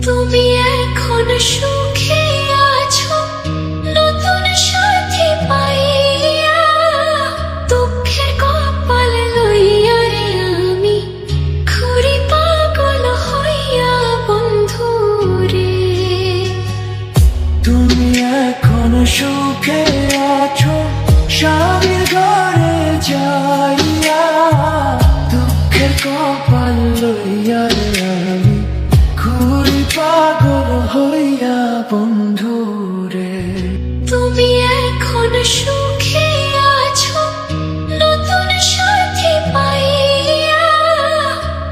তুমি এখন সুখে আছো নতুন সাথী পাইয়া, দুঃখের কপাল লইয়া রে আমি ঘুরি পাগল হইয়া বন্ধু রে। তুমি এখন সুখে আছো স্বামীর ঘরে যাইয়া, দুঃখের কপাল লইয়া রে আমি ঘুরি পাগল হইয়া বন্ধু রে। তুমি এখন সুখে আছো নতুন সাথী পাইয়া,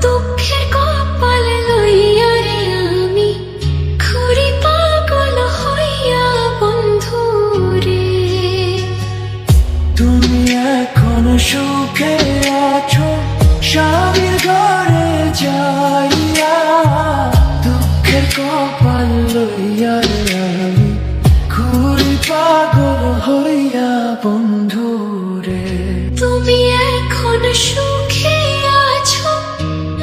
দুঃখের কপাল লইয়া রে আমি ঘুরি পাগল হইয়া বন্ধু রে। তুমি এখন সুখে আছো স্বামীর ঘরে যাইয়া, দুঃখের কপাল লইয়া রে আমি ঘুরি পাগল হইয়া বন্ধু রে। তুমি এখন সুখে আছো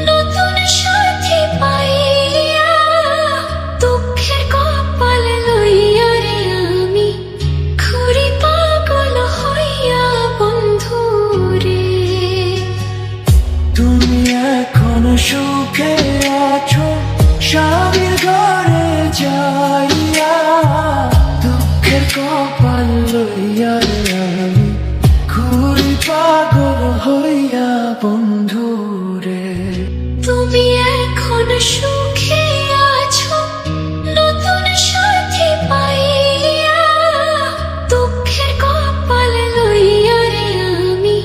নতুন সাথী পাইয়া, দুঃখের কপাল লইয়া রে আমি ঘুরি পাগল হইয়া বন্ধু রে। তুমি এখন সুখে আছো স্বামীর ঘরে যাইয়া, দুঃখের কপাল লইয়া রে আমি ঘুরি পাগল হইয়া বন্ধু রে। তুমি এখন সুখে আছো নতুন সাথী পাইয়া, দুঃখের কপাল লইয়া রে আমি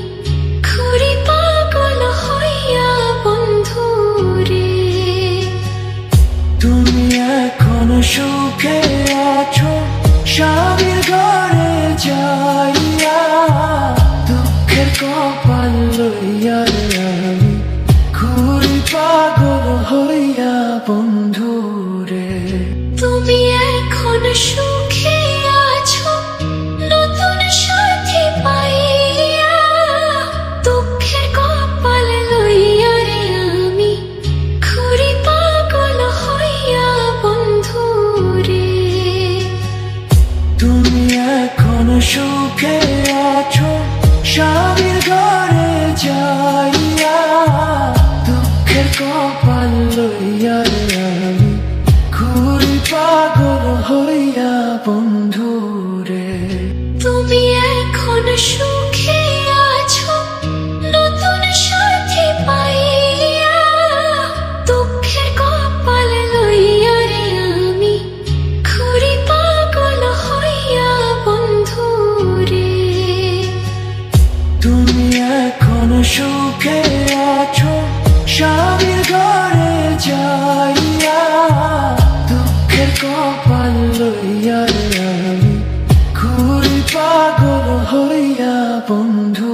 ঘুরি পাগল হইয়া বন্ধু রে। তুমি এখন সুখে আছো স্বামীর ঘরে যাইয়া, দুঃখের কপাল লইয়া রে আমি ঘুরি পাগল হইয়া বন্ধু রে। তুমি এখন সুখে আছো নতুন সাথী পাইয়া, দুঃখের কপাল লইয়া রে আমি ঘুরি পাগল হইয়া বন্ধু রে। তুমি এখন সুখে আছো স্বামীর ঘরে যাইয়া, দুঃখের কপাল লইয়া রে আমি ঘুরি পাগল হইয়া বন্ধু রে। তুমি এখন সুখে আছো নতুন সাথী পাইয়া, দুঃখের কপাল লইয়া রে আমি ঘুরি পাগল হইয়া বন্ধু রে। তুমি এখন সুখে আছো স্বামীর ঘরে যাইয়া, দুঃখের কপাল লইয়া রে আমি ঘুরি পাগল হইয়া বন্ধু।